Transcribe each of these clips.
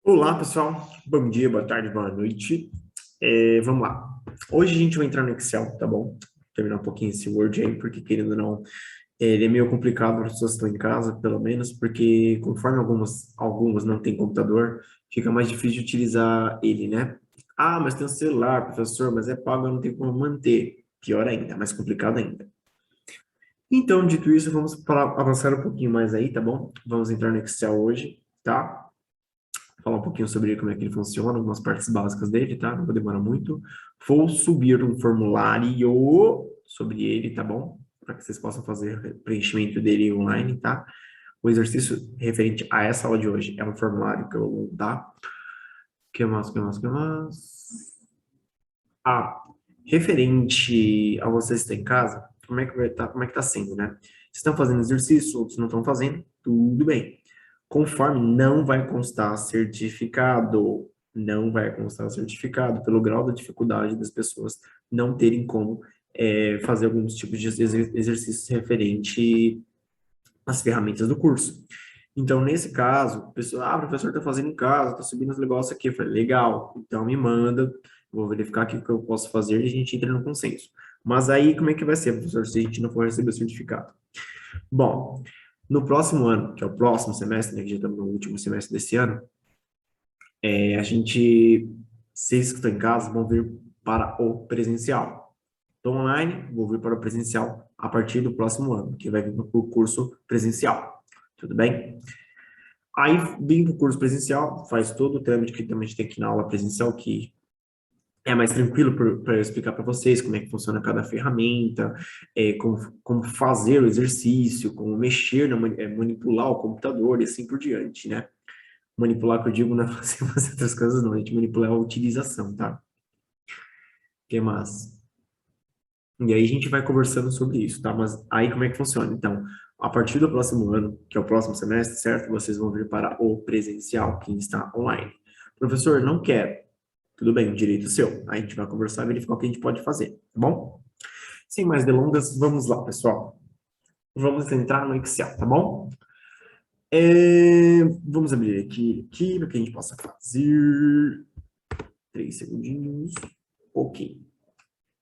Olá, pessoal. Bom dia, boa tarde, boa noite. Vamos lá. Hoje a gente vai entrar no Excel, tá bom? Terminar um pouquinho esse Word aí, porque querendo ou não, ele é meio complicado para as pessoas que estão em casa, pelo menos, porque conforme algumas não têm computador, fica mais difícil de utilizar ele, né? Ah, mas tem um celular, professor, mas é pago, eu não tenho como manter. Pior ainda, mais complicado ainda. Então, dito isso, vamos avançar um pouquinho mais aí, tá bom? Vamos entrar no Excel hoje, tá? Falar um pouquinho sobre como é que ele funciona, algumas partes básicas dele, tá? Não vou demorar muito. Vou subir um formulário sobre ele, tá bom? Para que vocês possam fazer o preenchimento dele online, tá? O exercício referente a essa aula de hoje é um formulário que eu vou dar. Que mais? Ah, referente a vocês que estão em casa, como é que vai estar, como é que tá sendo, né? Vocês estão fazendo exercício, outros não estão fazendo, tudo bem. Conforme não vai constar certificado, não vai constar certificado pelo grau da dificuldade das pessoas não terem como fazer alguns tipos de exercícios referente às ferramentas do curso. Então, nesse caso, a pessoa, o professor está fazendo em casa, está subindo os negócios aqui. Eu falei, legal, então me manda, vou verificar aqui o que eu posso fazer e a gente entra no consenso. Mas aí, como é que vai ser, professor, se a gente não for receber o certificado? Bom, no próximo ano, que é o próximo semestre, né, que já estamos no último semestre desse ano, vocês que estão em casa vão vir para o presencial. Estou online, vou vir para o presencial a partir do próximo ano, que vai vir para o curso presencial. Tudo bem? Aí, vem para o curso presencial, faz todo o trâmite que também a gente tem aqui na aula presencial, que é mais tranquilo para eu explicar para vocês como é que funciona cada ferramenta, como fazer o exercício, como mexer, manipular o computador e assim por diante, né? Manipular, que eu digo, não é fazer outras coisas, não. A gente manipular a utilização, tá? Que mais? E aí a gente vai conversando sobre isso, tá? Mas aí como é que funciona? Então, a partir do próximo ano, que é o próximo semestre, certo? Vocês vão vir para o presencial, que está online. Professor, não quero. Tudo bem, o direito seu. Aí a gente vai conversar e verificar o que a gente pode fazer, tá bom? Sem mais delongas, vamos lá, pessoal. Vamos entrar no Excel, tá bom? Vamos abrir aqui para que a gente possa fazer. 3 segundinhos. Ok.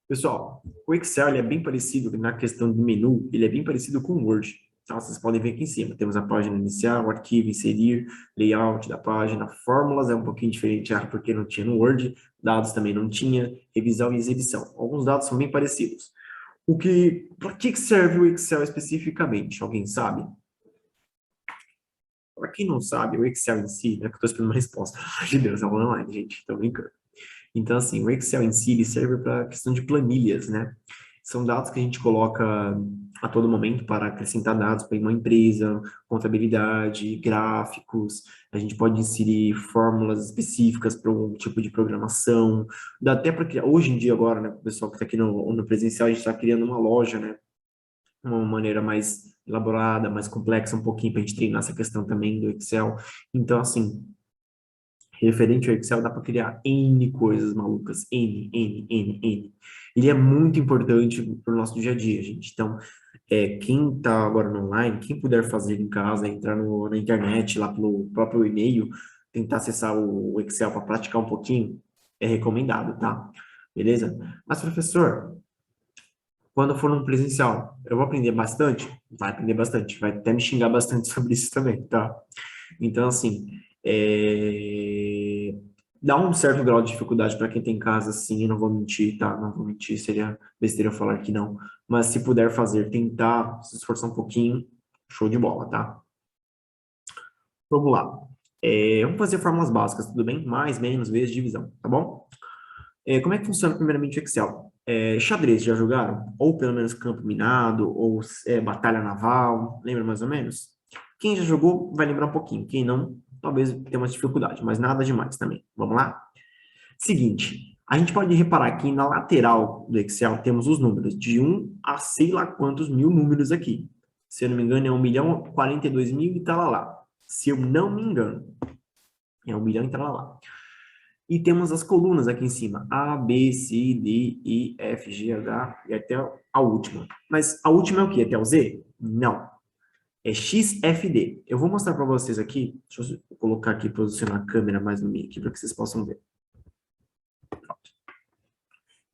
Pessoal, o Excel ele é bem parecido na questão do menu, ele é bem parecido com o Word. Então, vocês podem ver aqui em cima. Temos a página inicial, arquivo, inserir, layout da página, fórmulas é um pouquinho diferente, porque não tinha no Word, dados também não tinha, revisão e exibição. Alguns dados são bem parecidos. Para que serve o Excel especificamente? Alguém sabe? Para quem não sabe, o Excel em si, né, que eu estou esperando uma resposta, pelo amor de Deus, é online, gente, estou brincando. Então, assim, o Excel em si, ele serve para questão de planilhas, né? São dados que a gente coloca a todo momento para acrescentar dados para uma empresa, contabilidade, gráficos. A gente pode inserir fórmulas específicas para um tipo de programação. Dá até para criar, hoje em dia agora, né, o pessoal que está aqui no presencial, a gente está criando uma loja, né? Uma maneira mais elaborada, mais complexa um pouquinho para a gente treinar essa questão também do Excel. Então, assim, referente ao Excel, dá para criar N coisas malucas. N. Ele é muito importante para o nosso dia a dia, gente. Então, quem está agora no online, quem puder fazer em casa, entrar na internet, lá pelo próprio e-mail, tentar acessar o Excel para praticar um pouquinho, é recomendado, tá? Beleza? Mas, professor, quando for no presencial, eu vou aprender bastante? Vai aprender bastante. Vai até me xingar bastante sobre isso também, tá? Então, assim, dá um certo grau de dificuldade para quem tem casa, sim, eu não vou mentir, tá? Não vou mentir, seria besteira eu falar que não. Mas se puder fazer, tentar, se esforçar um pouquinho, show de bola, tá? Vamos lá. Vamos fazer fórmulas básicas, tudo bem? Mais, menos, vezes, divisão, tá bom? Como é que funciona primeiramente o Excel? Xadrez, já jogaram? Ou pelo menos campo minado, ou batalha naval, lembra mais ou menos? Quem já jogou vai lembrar um pouquinho, quem não, talvez tenha uma dificuldade, mas nada demais também. Vamos lá? Seguinte, a gente pode reparar que na lateral do Excel temos os números, de 1 a sei lá quantos mil números aqui. Se eu não me engano, é 1.042.000 e tal lá. Se eu não me engano, é 1 milhão e tal lá. E temos as colunas aqui em cima, A, B, C, D, E, F, G, H e até a última. Mas a última é o quê? Até o Z? Não. é XFD. Eu vou mostrar para vocês aqui, deixa eu colocar aqui, posicionar a câmera mais no meio aqui, para que vocês possam ver.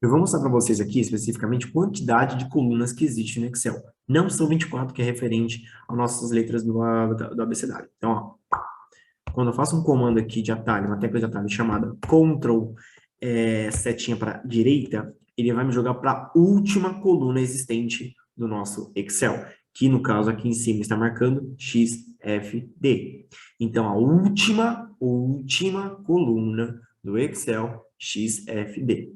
Eu vou mostrar para vocês aqui, especificamente, quantidade de colunas que existe no Excel. Não são 24, que é referente às nossas letras do abecedário. Então, ó, quando eu faço um comando aqui de atalho, uma tecla de atalho chamada Ctrl, setinha para direita, ele vai me jogar para a última coluna existente do nosso Excel, que no caso aqui em cima está marcando XFD. Então, a última coluna do Excel, XFD.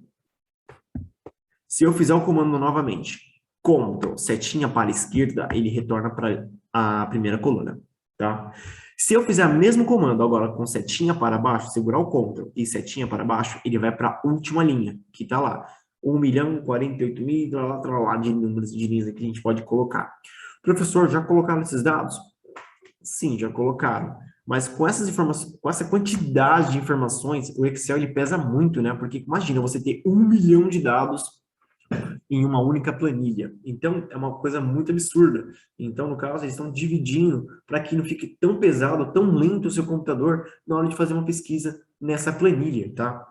Se eu fizer o comando novamente, Ctrl, setinha para a esquerda, ele retorna para a primeira coluna, tá? Se eu fizer o mesmo comando agora com setinha para baixo, segurar o Ctrl e setinha para baixo, ele vai para a última linha, que está lá. 1.048.000, lá de números de linhas que a gente pode colocar. Professor, já colocaram esses dados? Sim, já colocaram. Mas com essas informações, com essa quantidade de informações, o Excel ele pesa muito, né? Porque imagina você ter 1 milhão de dados em uma única planilha. Então, é uma coisa muito absurda. Então, no caso, eles estão dividindo para que não fique tão pesado, tão lento o seu computador na hora de fazer uma pesquisa nessa planilha, tá?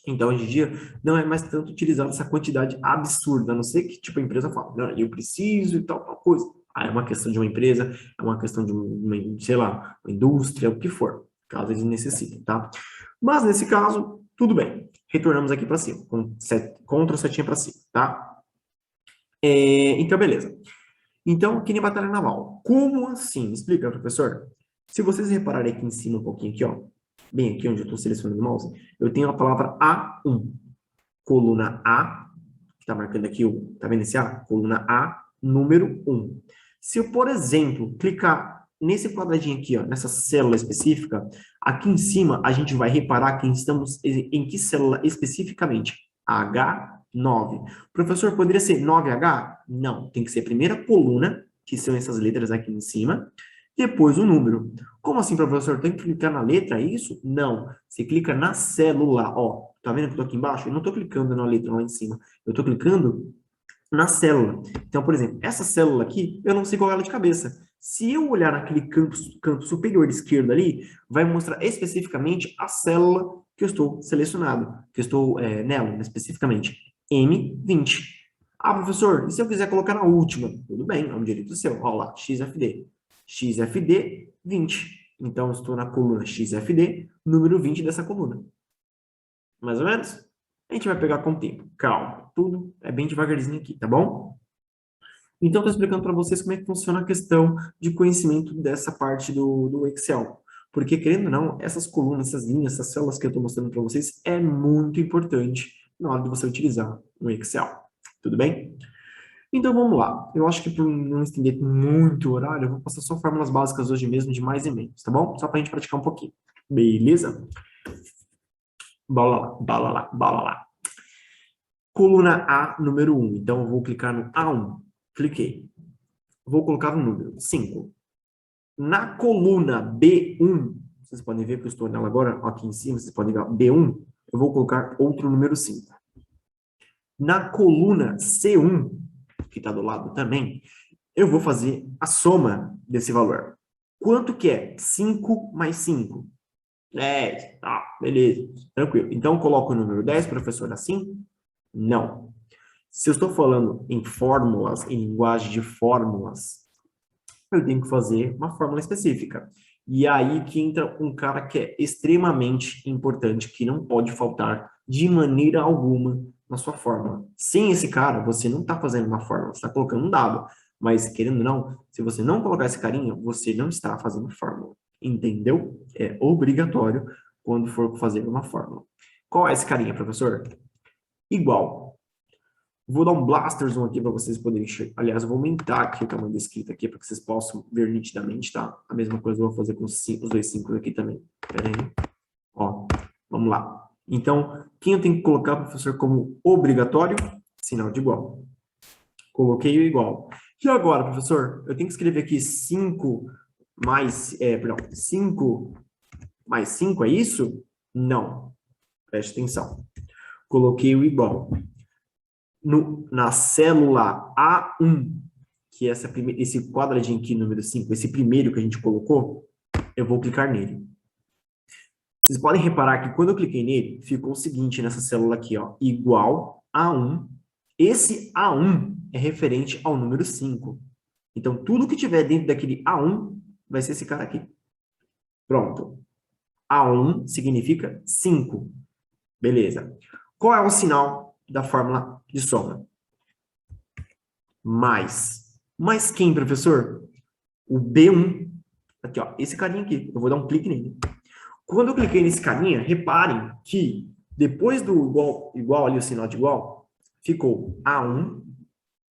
Então, hoje em dia, não é mais tanto utilizado essa quantidade absurda, a não ser que, tipo, a empresa fala, não, eu preciso e tal coisa. Ah, é uma questão de uma empresa, é uma questão de uma, sei lá, uma indústria, o que for, caso eles necessitem, tá? Mas, nesse caso, tudo bem. Retornamos aqui para cima, com Ctrl setinha para cima, tá? Então, beleza. Então, aqui na batalha naval. Como assim? Explica, professor. Se vocês repararem aqui em cima um pouquinho aqui, ó, bem aqui onde eu estou selecionando o mouse, eu tenho a palavra A1. Coluna A, que está marcando aqui o, tá vendo esse A? Coluna A, número 1. Se eu, por exemplo, clicar nesse quadradinho aqui, ó, nessa célula específica, aqui em cima a gente vai reparar que estamos em que célula especificamente? H9. Professor, poderia ser 9H? Não, tem que ser a primeira coluna, que são essas letras aqui em cima, depois o número. Como assim, professor? Tem que clicar na letra, é isso? Não. Você clica na célula, ó. Tá vendo que eu tô aqui embaixo? Eu não tô clicando na letra lá em cima. Eu tô clicando na célula. Então, por exemplo, essa célula aqui, eu não sei qual é ela de cabeça. Se eu olhar naquele canto superior esquerdo ali, vai mostrar especificamente a célula que eu estou selecionado, que eu estou nela, especificamente. M20. Ah, professor, e se eu quiser colocar na última? Tudo bem, é um direito seu. Olha lá, XFD. XFD 20. Então, eu estou na coluna XFD, número 20 dessa coluna. Mais ou menos? A gente vai pegar com o tempo. Calma, tudo é bem devagarzinho aqui, tá bom? Então, estou explicando para vocês como é que funciona a questão de conhecimento dessa parte do Excel. Porque, querendo ou não, essas colunas, essas linhas, essas células que eu estou mostrando para vocês é muito importante na hora de você utilizar o Excel. Tudo bem? Então, vamos lá. Eu acho que para não estender muito o horário, eu vou passar só fórmulas básicas hoje mesmo de mais e menos, tá bom? Só para a gente praticar um pouquinho. Beleza? Bola lá, bola lá, bola lá. Coluna A, número 1. Então, eu vou clicar no A1. Cliquei. Vou colocar o número 5. Na coluna B1, vocês podem ver que eu estou nela agora, aqui em cima, vocês podem ver B1, eu vou colocar outro número 5. Na coluna C1, que está do lado também, eu vou fazer a soma desse valor. Quanto que é? 5 mais 5. 10. Ah, beleza. Tranquilo. Então, eu coloco o número 10, professor, assim? Não. Se eu estou falando em fórmulas, em linguagem de fórmulas, eu tenho que fazer uma fórmula específica. E aí que entra um cara que é extremamente importante, que não pode faltar de maneira alguma na sua fórmula. Sem esse cara, você não está fazendo uma fórmula, você está colocando um dado. Mas, querendo ou não, se você não colocar esse carinha, você não está fazendo fórmula. Entendeu? É obrigatório quando for fazer uma fórmula. Qual é esse carinha, professor? Igual. Vou dar um blaster zoom aqui para vocês poderem enxergar. Aliás, eu vou aumentar aqui o tamanho da escrita aqui para que vocês possam ver nitidamente, tá? A mesma coisa eu vou fazer com os dois 5 aqui também. Pera aí. Ó, vamos lá. Então, quem eu tenho que colocar, professor, como obrigatório? Sinal de igual. Coloquei o igual. E agora, professor? Eu tenho que escrever aqui 5 mais... 5 mais 5 é isso? Não. Preste atenção. Coloquei o igual. Na célula A1, que esse quadradinho aqui, número 5, esse primeiro que a gente colocou, eu vou clicar nele. Vocês podem reparar que quando eu cliquei nele, ficou o seguinte nessa célula aqui, ó, igual a 1. Esse A1 é referente ao número 5. Então, tudo que tiver dentro daquele A1 vai ser esse cara aqui. Pronto. A1 significa 5. Beleza. Qual é o sinal da fórmula de soma? Mais. Mais quem, professor? O B1. Aqui, ó, esse carinha aqui. Eu vou dar um clique nele. Quando eu cliquei nesse carinha, reparem que depois do igual ali, o sinal de igual, ficou A1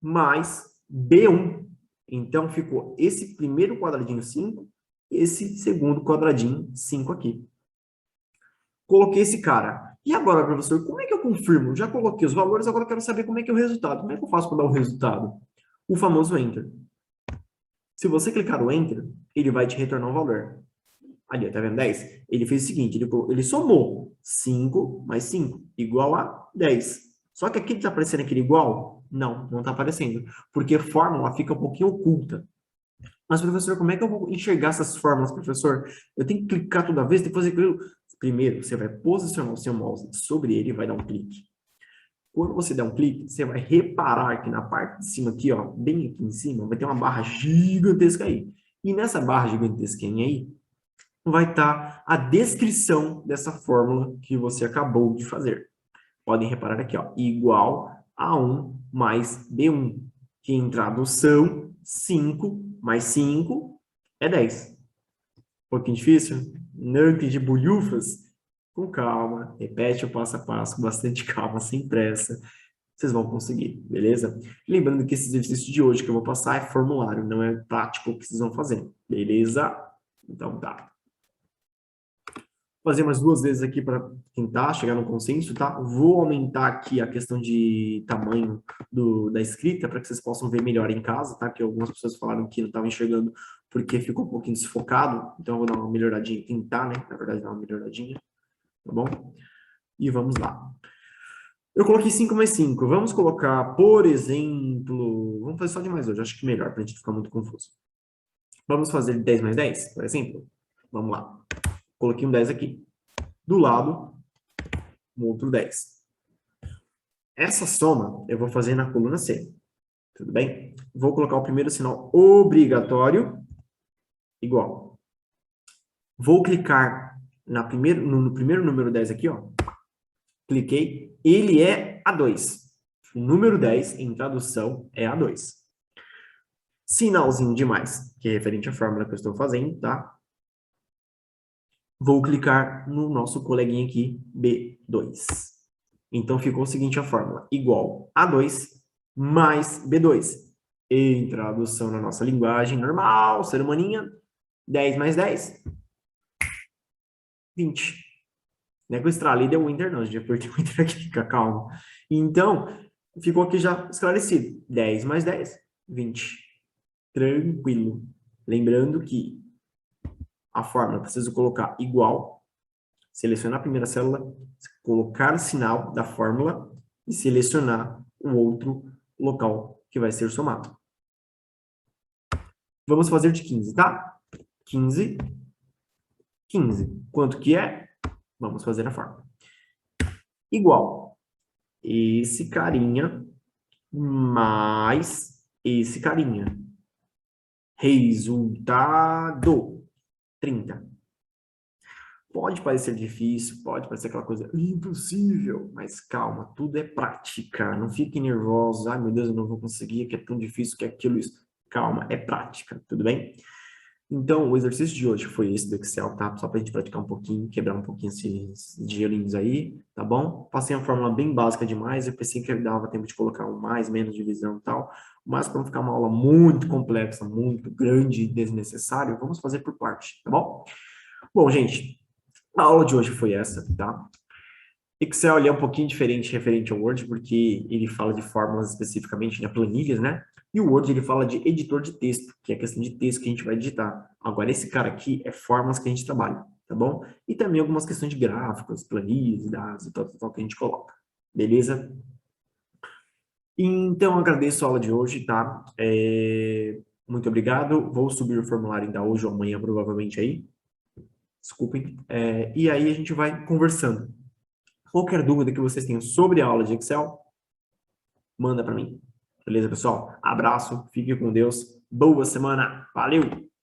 mais B1. Então, ficou esse primeiro quadradinho 5 e esse segundo quadradinho 5 aqui. Coloquei esse cara. E agora, professor, como é que eu confirmo? Já coloquei os valores, agora eu quero saber como é que é o resultado. Como é que eu faço para dar o resultado? O famoso Enter. Se você clicar no Enter, ele vai te retornar um valor. Ali, tá vendo? 10. Ele fez o seguinte, ele somou 5 mais 5, igual a 10. Só que aqui está aparecendo aquele igual? Não, não está aparecendo. Porque a fórmula fica um pouquinho oculta. Mas, professor, como é que eu vou enxergar essas fórmulas, professor? Eu tenho que clicar toda vez, tem que fazer aquilo. Primeiro, você vai posicionar o seu mouse sobre ele e vai dar um clique. Quando você der um clique, você vai reparar que na parte de cima aqui, ó, bem aqui em cima, vai ter uma barra gigantesca aí. E nessa barra gigantesca aí, vai estar a descrição dessa fórmula que você acabou de fazer. Podem reparar aqui, ó, igual a 1 mais B1, que em tradução, 5 mais 5 é 10. Um pouquinho difícil? Não entendi bolhufas? Com calma, repete o passo a passo, com bastante calma, sem pressa. Vocês vão conseguir, beleza? Lembrando que esse exercício de hoje que eu vou passar é formulário, não é prático que vocês vão fazer, beleza? Então tá. Vou fazer umas 2 vezes aqui para tentar chegar no consenso, tá? Vou aumentar aqui a questão de tamanho da escrita para que vocês possam ver melhor em casa, tá? Que algumas pessoas falaram que não estavam enxergando porque ficou um pouquinho desfocado, então eu vou dar uma melhoradinha, tentar, né? Na verdade, dar uma melhoradinha, tá bom? E vamos lá. Eu coloquei 5 mais 5. Vamos colocar, por exemplo... Vamos fazer só de mais hoje, acho que melhor, para a gente ficar muito confuso. Vamos fazer 10 mais 10, por exemplo? Vamos lá. Coloquei um 10 aqui. Do lado, um outro 10. Essa soma eu vou fazer na coluna C. Tudo bem? Vou colocar o primeiro sinal obrigatório, igual. Vou clicar no primeiro número 10 aqui, ó. Cliquei. Ele é A2. O número 10, em tradução, é A2. Sinalzinho de mais, que é referente à fórmula que eu estou fazendo, tá? Vou clicar no nosso coleguinha aqui, B2. Então, ficou o seguinte a fórmula, igual A2 mais B2. Em tradução na nossa linguagem normal, ser humaninha, 10 mais 10, 20. Não é que eu estralei e deu um enter, não, gente, apertei o enter aqui, fica calmo. Então, ficou aqui já esclarecido. 10 mais 10, 20. Tranquilo. Lembrando que a fórmula preciso colocar igual, selecionar a primeira célula, colocar o sinal da fórmula e selecionar o outro local que vai ser somado. Vamos fazer de 15, tá? 15, 15. Quanto que é? Vamos fazer a fórmula. Igual esse carinha mais esse carinha. Resultado 30. Pode parecer difícil, pode parecer aquela coisa impossível, mas calma, tudo é prática. Não fiquem nervosos, ai meu Deus, eu não vou conseguir, que é tão difícil, que é aquilo, isso. Calma, é prática, tudo bem? Então, o exercício de hoje foi esse do Excel, tá? Só pra gente praticar um pouquinho, quebrar um pouquinho esses gelinhos aí, tá bom? Passei uma fórmula bem básica demais, eu pensei que dava tempo de colocar um mais, menos, divisão e tal, mas para não ficar uma aula muito complexa, muito grande e desnecessária, vamos fazer por parte, tá bom? Bom, gente, a aula de hoje foi essa, tá? Excel ele é um pouquinho diferente referente ao Word, porque ele fala de fórmulas especificamente, de planilhas, né? E o Word ele fala de editor de texto, que é a questão de texto que a gente vai digitar. Agora, esse cara aqui é fórmulas que a gente trabalha, tá bom? E também algumas questões de gráficos, planilhas, dados e tal que a gente coloca. Beleza? Então, agradeço a aula de hoje, tá? Muito obrigado. Vou subir o formulário ainda hoje ou amanhã, provavelmente, aí. Desculpem. E aí a gente vai conversando. Qualquer dúvida que vocês tenham sobre a aula de Excel, manda para mim. Beleza, pessoal? Abraço, fique com Deus. Boa semana. Valeu!